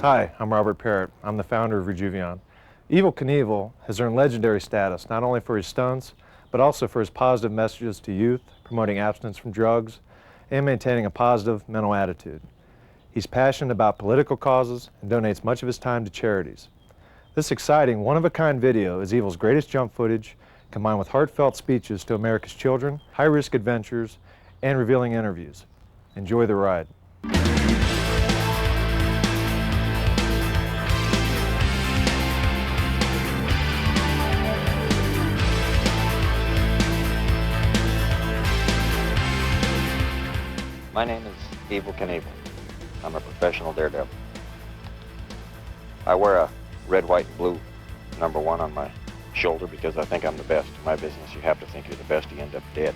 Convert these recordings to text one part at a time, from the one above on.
Hi, I'm Robert Parrott. I'm the founder of Rejuvion. Evel Knievel has earned legendary status not only for his stunts, but also for his positive messages to youth, promoting abstinence from drugs, and maintaining a positive mental attitude. He's passionate about political causes and donates much of his time to charities. This exciting, one-of-a-kind video is Evel's greatest jump footage, combined with heartfelt speeches to America's children, high-risk adventures, and revealing interviews. Enjoy the ride. My name is Evel Knievel. I'm a professional daredevil. I wear a red, white, and blue #1 on my shoulder because I think I'm the best. In my business, you have to think you're the best, you end up dead.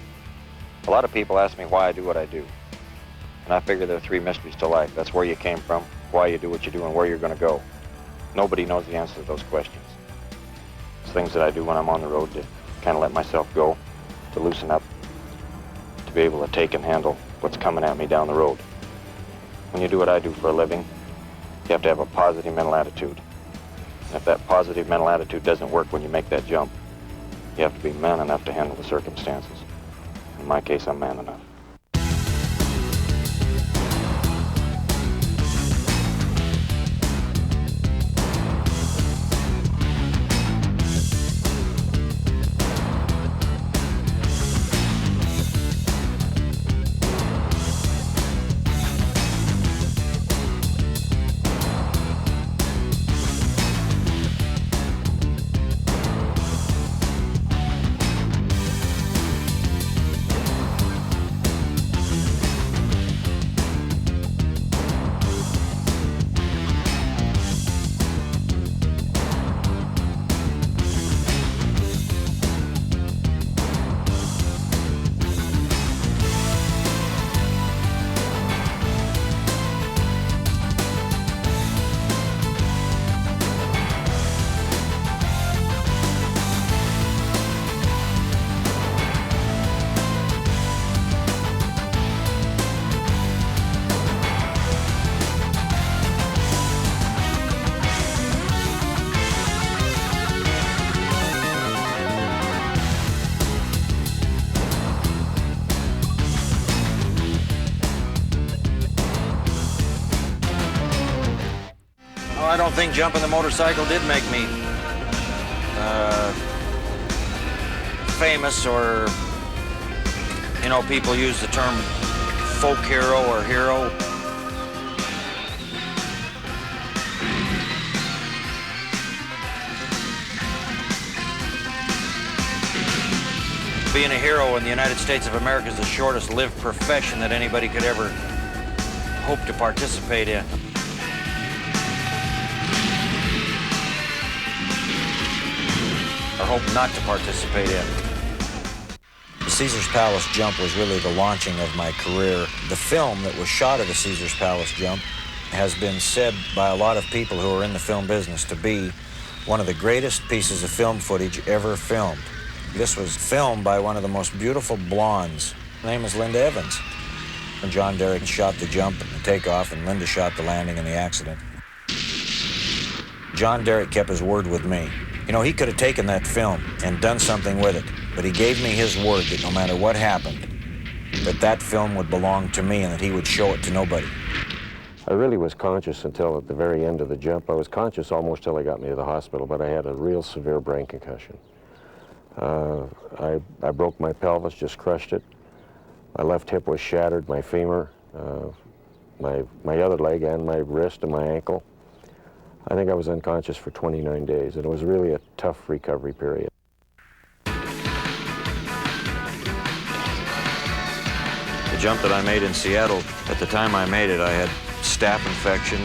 A lot of people ask me why I do what I do. And I figure there are 3 mysteries to life. That's where you came from, why you do what you do, and where you're going to go. Nobody knows the answer to those questions. It's things that I do when I'm on the road to kind of let myself go, to loosen up, to be able to take and handle what's coming at me down the road. When you do what I do for a living, you have to have a positive mental attitude. And if that positive mental attitude doesn't work when you make that jump, you have to be man enough to handle the circumstances. In my case, I'm man enough. I don't think jumping the motorcycle did make me famous, or, you know, people use the term folk hero or hero. Being a hero in the United States of America is the shortest lived profession that anybody could ever hope to participate in. Or hope not to participate in. The Caesar's Palace jump was really the launching of my career. The film that was shot of the Caesar's Palace jump has been said by a lot of people who are in the film business to be one of the greatest pieces of film footage ever filmed. This was filmed by one of the most beautiful blondes. Her name is Linda Evans. And John Derek shot the jump and the takeoff, and Linda shot the landing and the accident. John Derek kept his word with me. You know, he could have taken that film and done something with it, but he gave me his word that no matter what happened, that film would belong to me and that he would show it to nobody. I really was conscious until at the very end of the jump. I was conscious almost till they got me to the hospital, but I had a real severe brain concussion. I broke my pelvis, just crushed it. My left hip was shattered, my femur, my other leg and my wrist and my ankle. I think I was unconscious for 29 days, and it was really a tough recovery period. The jump that I made in Seattle, at the time I made it, I had staph infection.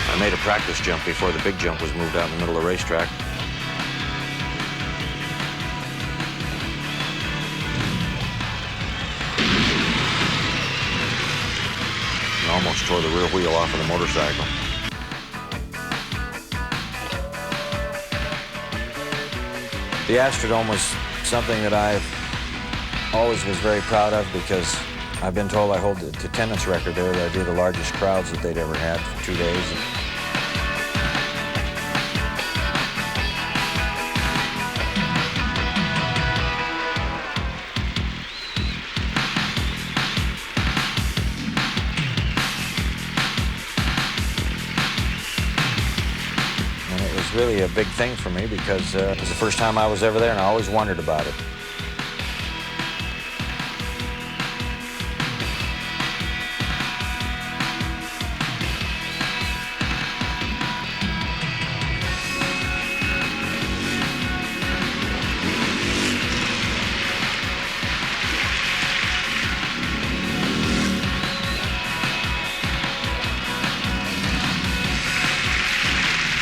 I made a practice jump before the big jump was moved out in the middle of the racetrack. And almost tore the rear wheel off of the motorcycle. The Astrodome was something that I've always was very proud of because I've been told I hold the attendance record there, that I do the largest crowds that they'd ever had for 2 days. And it was really a big thing for me because it was the first time I was ever there and I always wondered about it.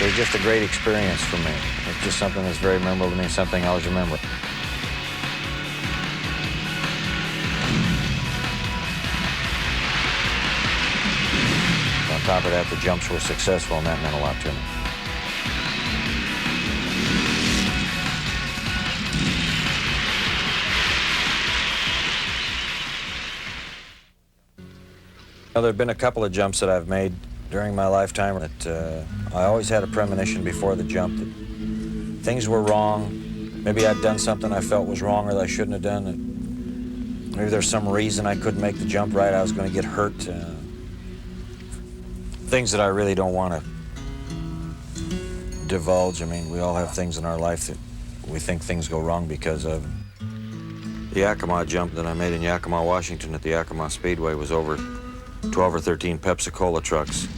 It was just a great experience for me. It's just something that's very memorable to me, something I always remember. On top of that, the jumps were successful, and that meant a lot to me. Now, there have been a couple of jumps that I've made during my lifetime that I always had a premonition before the jump that things were wrong. Maybe I'd done something I felt was wrong or that I shouldn't have done. That maybe there's some reason I couldn't make the jump right. I was going to get hurt. Things that I really don't want to divulge. I mean, we all have things in our life that we think things go wrong because of. The Yakima jump that I made in Yakima, Washington at the Yakima Speedway was over 12 or 13 Pepsi-Cola trucks.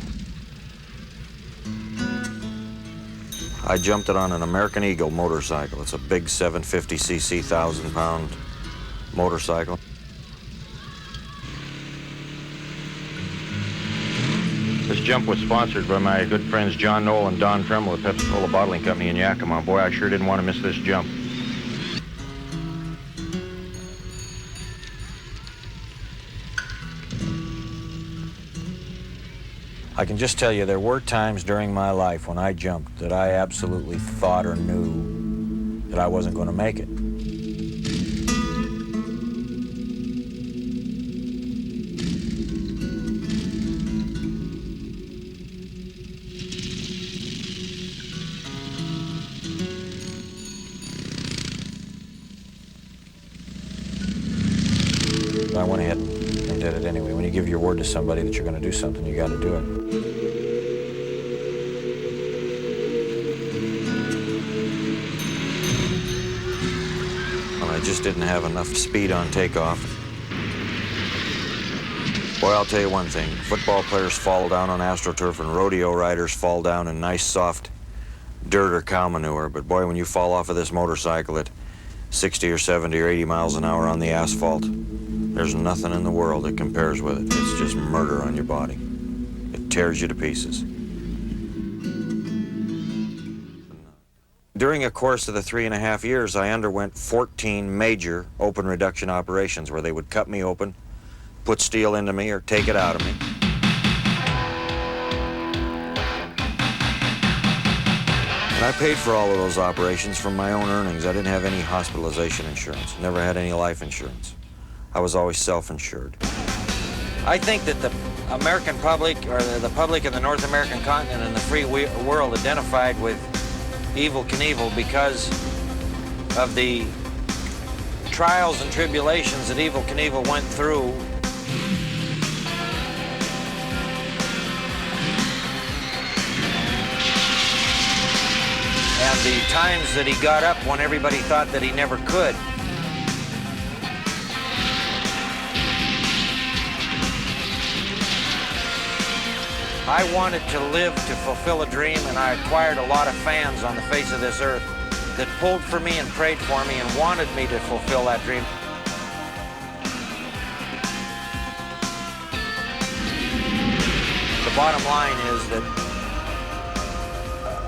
I jumped it on an American Eagle motorcycle. It's a big 750cc, 1,000-pound motorcycle. This jump was sponsored by my good friends John Knoll and Don Tremble at Pepsi-Cola Bottling Company in Yakima. Boy, I sure didn't want to miss this jump. I can just tell you there were times during my life when I jumped that I absolutely thought or knew that I wasn't going to make it. But I went ahead and did it anyway. When you give your word to somebody that you're going to do something, you got to do it. I just didn't have enough speed on takeoff. Boy, I'll tell you one thing. Football players fall down on AstroTurf and rodeo riders fall down in nice, soft dirt or cow manure. But boy, when you fall off of this motorcycle at 60 or 70 or 80 miles an hour on the asphalt, there's nothing in the world that compares with it. It's just murder on your body. It tears you to pieces. During a course of the 3.5 years, I underwent 14 major open reduction operations where they would cut me open, put steel into me, or take it out of me. And I paid for all of those operations from my own earnings. I didn't have any hospitalization insurance, never had any life insurance. I was always self-insured. I think that the American public, or the public in the North American continent and the free world identified with Evel Knievel because of the trials and tribulations that Evel Knievel went through. And the times that he got up when everybody thought that he never could. I wanted to live to fulfill a dream, and I acquired a lot of fans on the face of this earth that pulled for me and prayed for me and wanted me to fulfill that dream. The bottom line is that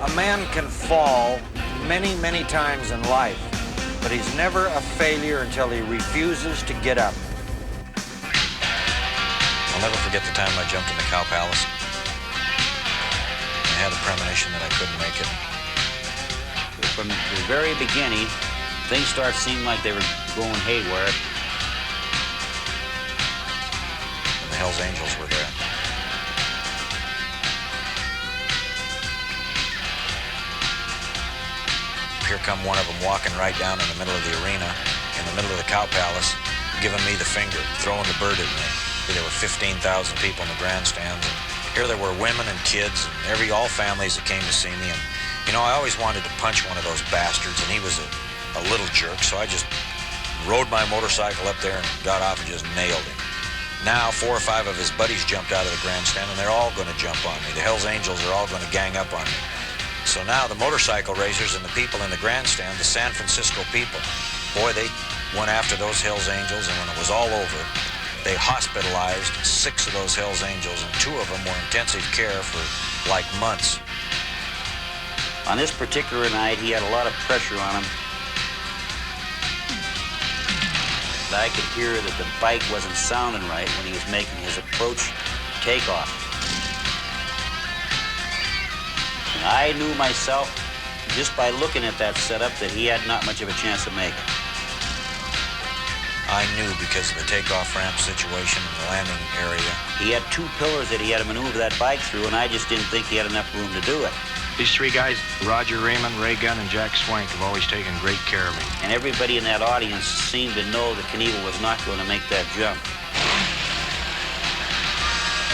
a man can fall many, many times in life, but he's never a failure until he refuses to get up. I'll never forget the time I jumped in the Cow Palace. I had a premonition that I couldn't make it. From the very beginning, things started seeming like they were going haywire. And the Hells Angels were there. Here come one of them walking right down in the middle of the arena, in the middle of the Cow Palace, giving me the finger, throwing the bird at me. There were 15,000 people in the grandstands, and here there were women and kids, and all families that came to see me. And, you know, I always wanted to punch one of those bastards, and he was a little jerk, so I just rode my motorcycle up there and got off and just nailed him. Now, 4 or 5 of his buddies jumped out of the grandstand, and they're all going to jump on me. The Hells Angels are all going to gang up on me. So now the motorcycle racers and the people in the grandstand, the San Francisco people, boy, they went after those Hells Angels, and when it was all over, they hospitalized 6 of those Hells Angels, and 2 of them were intensive care for like months. On this particular night, he had a lot of pressure on him. I could hear that the bike wasn't sounding right when he was making his approach takeoff. And I knew myself, just by looking at that setup, that he had not much of a chance of making it. I knew because of the takeoff ramp situation and the landing area. He had 2 pillars that he had to maneuver that bike through, and I just didn't think he had enough room to do it. These 3 guys, Roger Raymond, Ray Gunn, and Jack Swank, have always taken great care of me. And everybody in that audience seemed to know that Knievel was not going to make that jump.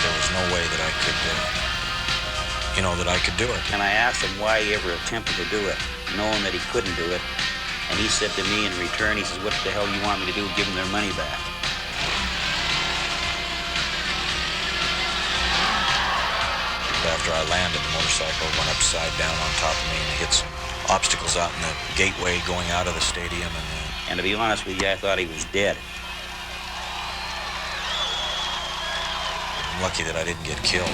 There was no way that I could, that I could do it. And I asked him why he ever attempted to do it, knowing that he couldn't do it. And he said to me in return, he says, "What the hell you want me to do? Give them their money back." After I landed, the motorcycle went upside down on top of me and hit some obstacles out in the gateway going out of the stadium. And to be honest with you, I thought he was dead. I'm lucky that I didn't get killed.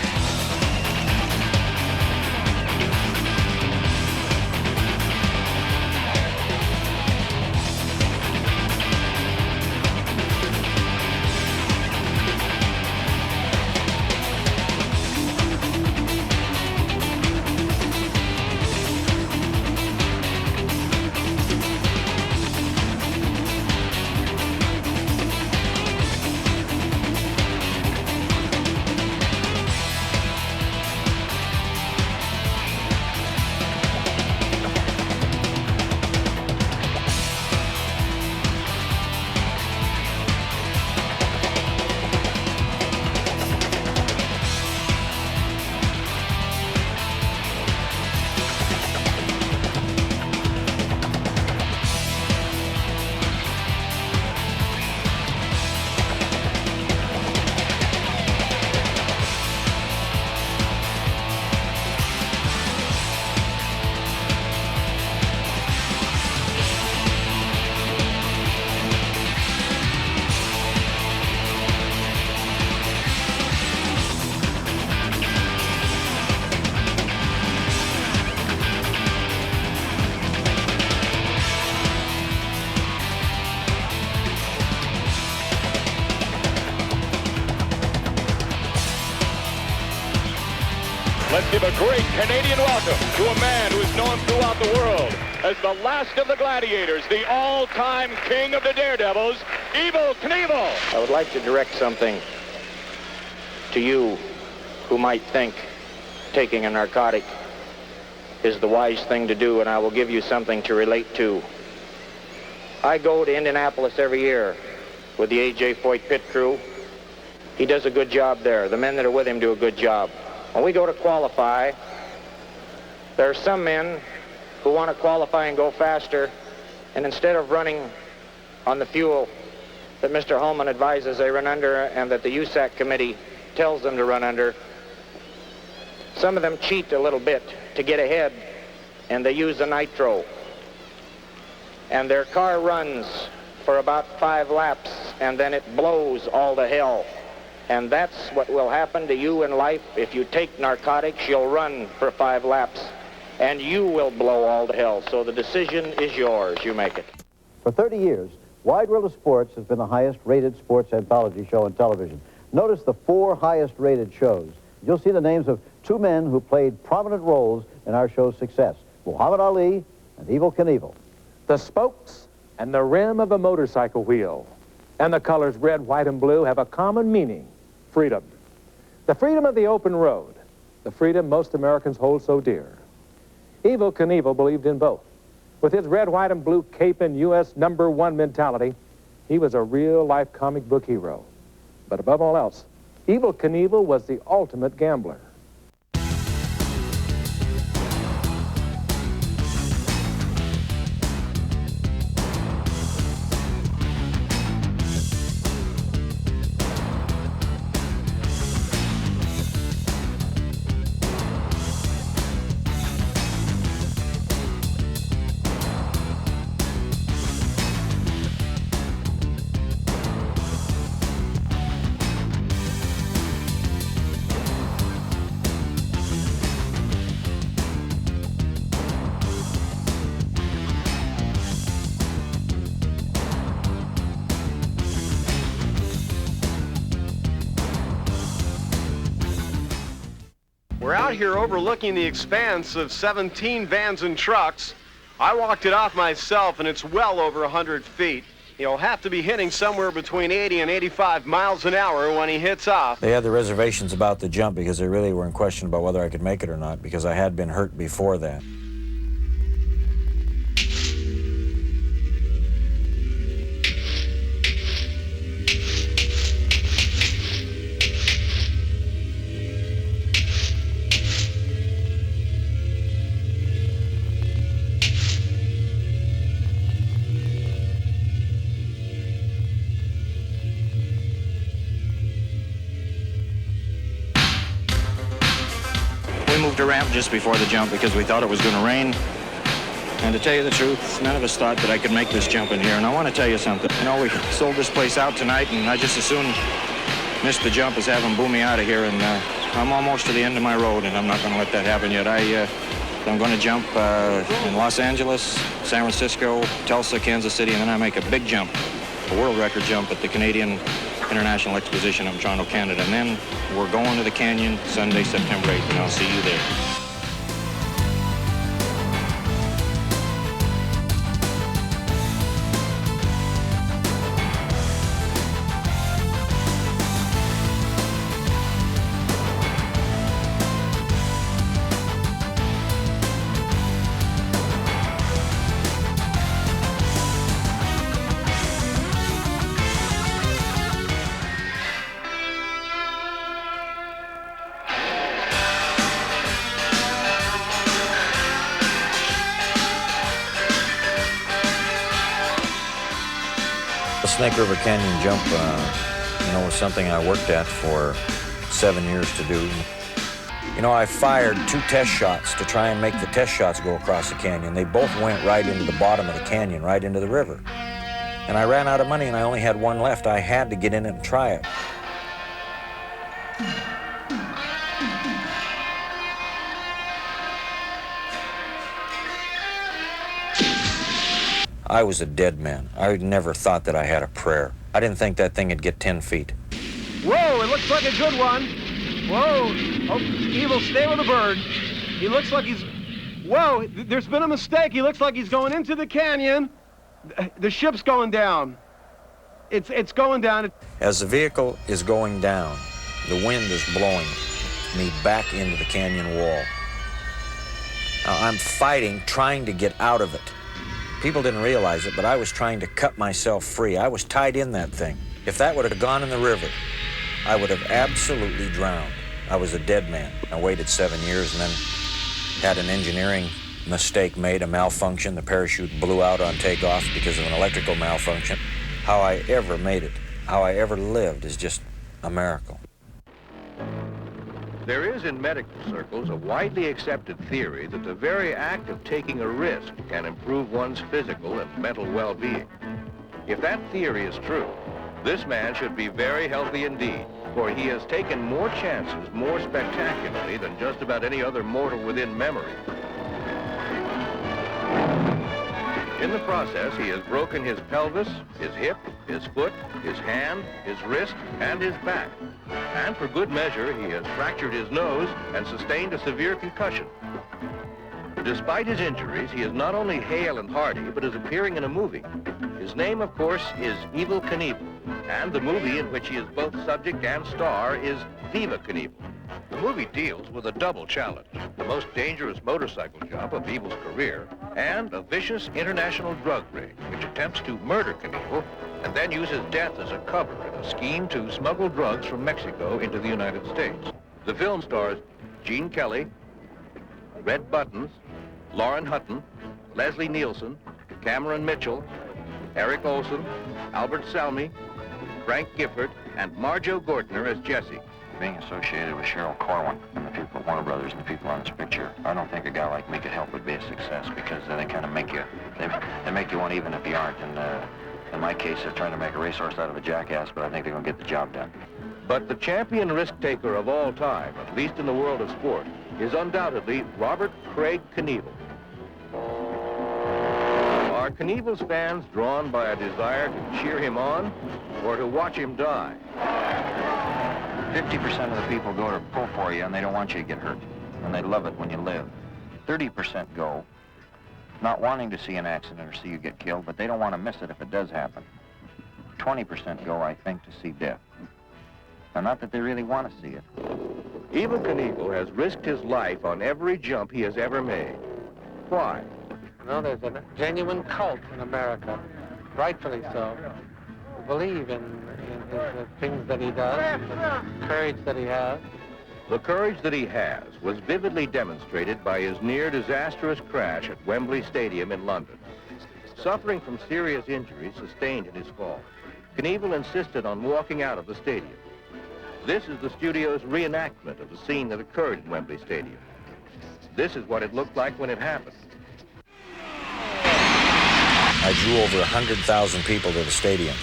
Let's give a great Canadian welcome to a man who is known throughout the world as the last of the gladiators, the all-time king of the Daredevils, Evel Knievel. I would like to direct something to you who might think taking a narcotic is the wise thing to do, and I will give you something to relate to. I go to Indianapolis every year with the A.J. Foyt pit crew. He does a good job there. The men that are with him do a good job. When we go to qualify, there are some men who want to qualify and go faster, and instead of running on the fuel that Mr. Holman advises they run under and that the USAC committee tells them to run under, some of them cheat a little bit to get ahead, and they use the nitro. And their car runs for about 5 laps, and then it blows all to hell. And that's what will happen to you in life. If you take narcotics, you'll run for 5 laps, and you will blow all to hell. So the decision is yours. You make it. For 30 years, Wide World of Sports has been the highest-rated sports anthology show on television. Notice the 4 highest-rated shows. You'll see the names of 2 men who played prominent roles in our show's success, Muhammad Ali and Evel Knievel. The spokes and the rim of a motorcycle wheel. And the colors red, white, and blue have a common meaning: freedom. The freedom of the open road, the freedom most Americans hold so dear. Evel Knievel believed in both. With his red, white, and blue cape and U.S. #1 mentality, he was a real-life comic book hero. But above all else, Evel Knievel was the ultimate gambler. We're out here overlooking the expanse of 17 vans and trucks. I walked it off myself, and it's well over 100 feet. He'll have to be hitting somewhere between 80 and 85 miles an hour when he hits off. They had the reservations about the jump because they really were in question about whether I could make it or not, because I had been hurt before that. We moved a ramp just before the jump because we thought it was going to rain. And to tell you the truth, none of us thought that I could make this jump in here. And I want to tell you something. You know, we sold this place out tonight, and I just as soon miss the jump as have them boom me out of here. And I'm almost to the end of my road, and I'm not going to let that happen yet. I'm going to jump in Los Angeles, San Francisco, Tulsa, Kansas City, and then I make a big jump, a world record jump at the Canadian International Exposition in Toronto, Canada. And then we're going to the canyon Sunday, September 8th, and I'll see you there. The Snake River Canyon jump, was something I worked at for 7 years to do. You know, I fired 2 test shots to try and make the test shots go across the canyon. They both went right into the bottom of the canyon, right into the river. And I ran out of money and I only had one left. I had to get in it and try it. I was a dead man. I never thought that I had a prayer. I didn't think that thing would get 10 feet. Whoa, it looks like a good one. Whoa. Oh, Evel, stay with the bird. He looks like he's... Whoa, there's been a mistake. He looks like he's going into the canyon. The ship's going down. It's going down. As the vehicle is going down, the wind is blowing me back into the canyon wall. Now, I'm fighting, trying to get out of it. People didn't realize it, but I was trying to cut myself free. I was tied in that thing. If that would have gone in the river, I would have absolutely drowned. I was a dead man. I waited 7 years and then had an engineering mistake made, a malfunction. The parachute blew out on takeoff because of an electrical malfunction. How I ever made it, how I ever lived is just a miracle. There is in medical circles a widely accepted theory that the very act of taking a risk can improve one's physical and mental well-being. If that theory is true, this man should be very healthy indeed, for he has taken more chances more spectacularly than just about any other mortal within memory. In the process, he has broken his pelvis, his hip, his foot, his hand, his wrist, and his back. And for good measure, he has fractured his nose and sustained a severe concussion. Despite his injuries, he is not only hale and hearty, but is appearing in a movie. His name, of course, is Evel Knievel, and the movie in which he is both subject and star is Viva Knievel. The movie deals with a double challenge, the most dangerous motorcycle jump of Evel's career, and a vicious international drug ring which attempts to murder Knievel and then uses death as a cover in a scheme to smuggle drugs from Mexico into the United States. The film stars Gene Kelly, Red Buttons, Lauren Hutton, Leslie Nielsen, Cameron Mitchell, Eric Olson, Albert Salmi, Frank Gifford, and Marjo Gortner as Jesse. Being associated with Cheryl Corwin and the people at Warner Brothers and the people on this picture, I don't think a guy like me could help but be a success because they kind of make you, they make you one even if you aren't. And in my case, they're trying to make a racehorse out of a jackass, but I think they're going to get the job done. But the champion risk-taker of all time, at least in the world of sport, is undoubtedly Robert Craig Knievel. Are Knievel's fans drawn by a desire to cheer him on or to watch him die? 50% of the people go to pull for you and they don't want you to get hurt. And they love it when you live. 30% go not wanting to see an accident or see you get killed, but they don't want to miss it if it does happen. 20% go, I think, to see death. And not that they really want to see it. Evel Knievel has risked his life on every jump he has ever made. Why? Well, there's a genuine cult in America, rightfully so. We believe in the things that he does, the courage that he has. The courage that he has was vividly demonstrated by his near-disastrous crash at Wembley Stadium in London. Suffering from serious injuries sustained in his fall, Knievel insisted on walking out of the stadium. This is the studio's reenactment of the scene that occurred in Wembley Stadium. This is what it looked like when it happened. I drew over 100,000 people to the stadium.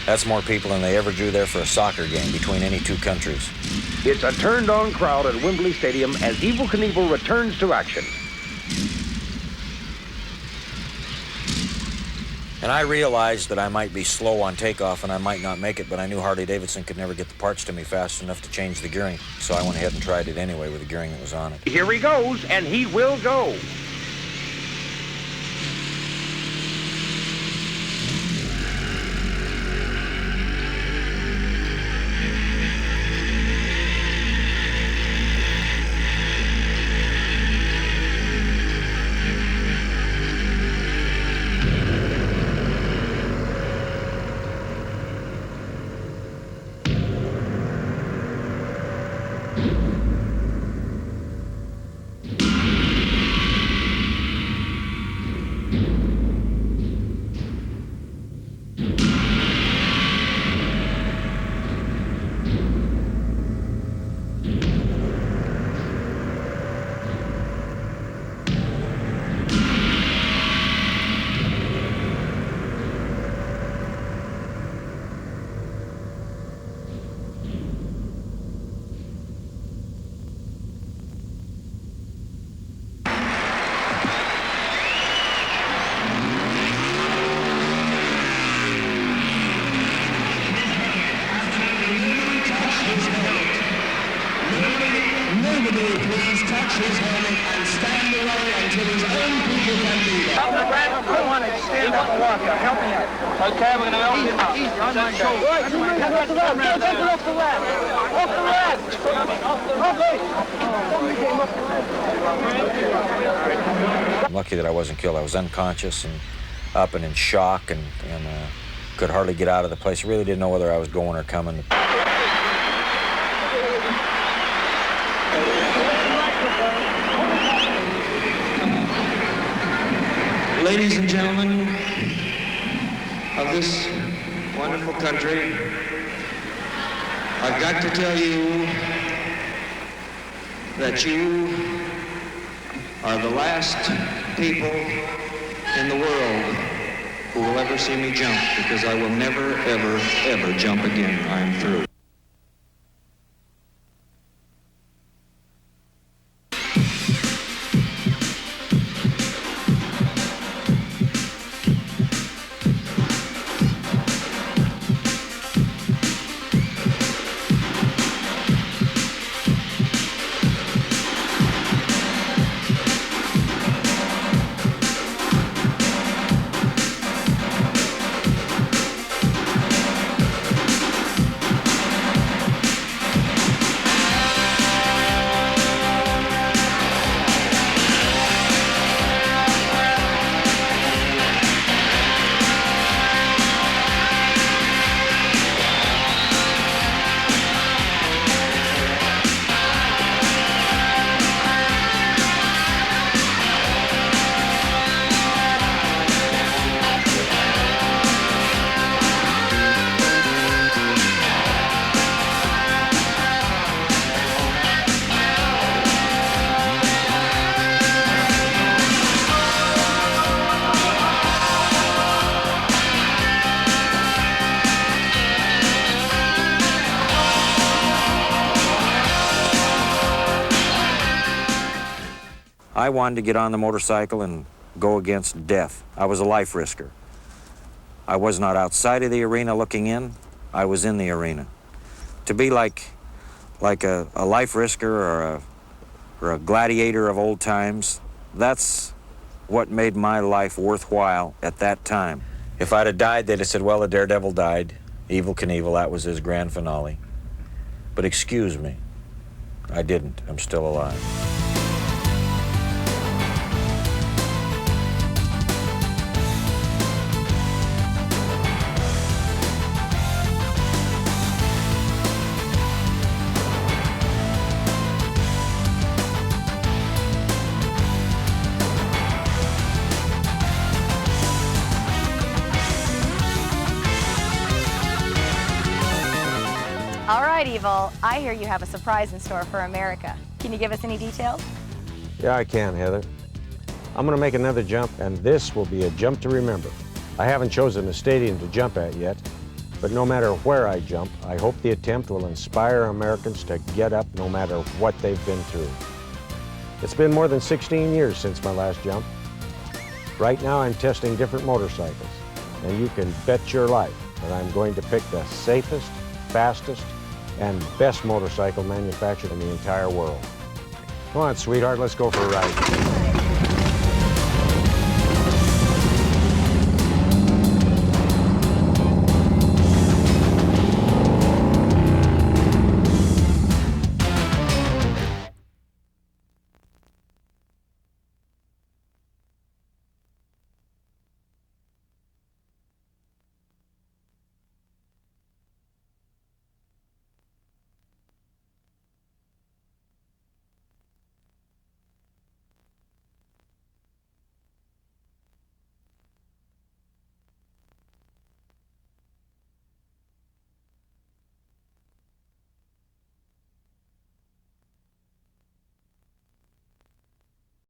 That's more people than they ever drew there for a soccer game between any two countries. It's a turned-on crowd at Wembley Stadium as Evel Knievel returns to action. And I realized that I might be slow on takeoff and I might not make it, but I knew Harley-Davidson could never get the parts to me fast enough to change the gearing. So I went ahead and tried it anyway with the gearing that was on it. Here he goes, and he will go. Okay, we're going to help him up. I'm lucky that I wasn't killed. I was unconscious and up and in shock and could hardly get out of the place. I really didn't know whether I was going or coming. Ladies and gentlemen of this wonderful country, I've got to tell you that you are the last people in the world who will ever see me jump, because I will never, ever, ever jump again. I'm through. I wanted to get on the motorcycle and go against death. I was a life risker. I was not outside of the arena looking in, I was in the arena. To be like a life risker or a gladiator of old times, that's what made my life worthwhile at that time. If I'd have died, they'd have said, well, the Daredevil died. Evel Knievel, that was his grand finale. But excuse me, I didn't. I'm still alive. All right, Evel, I hear you have a surprise in store for America. Can you give us any details? Yeah, I can, Heather. I'm going to make another jump, and this will be a jump to remember. I haven't chosen a stadium to jump at yet, but no matter where I jump, I hope the attempt will inspire Americans to get up no matter what they've been through. It's been more than 16 years since my last jump. Right now, I'm testing different motorcycles, and you can bet your life that I'm going to pick the safest, fastest, and best motorcycle manufactured in the entire world. Come on, sweetheart, let's go for a ride.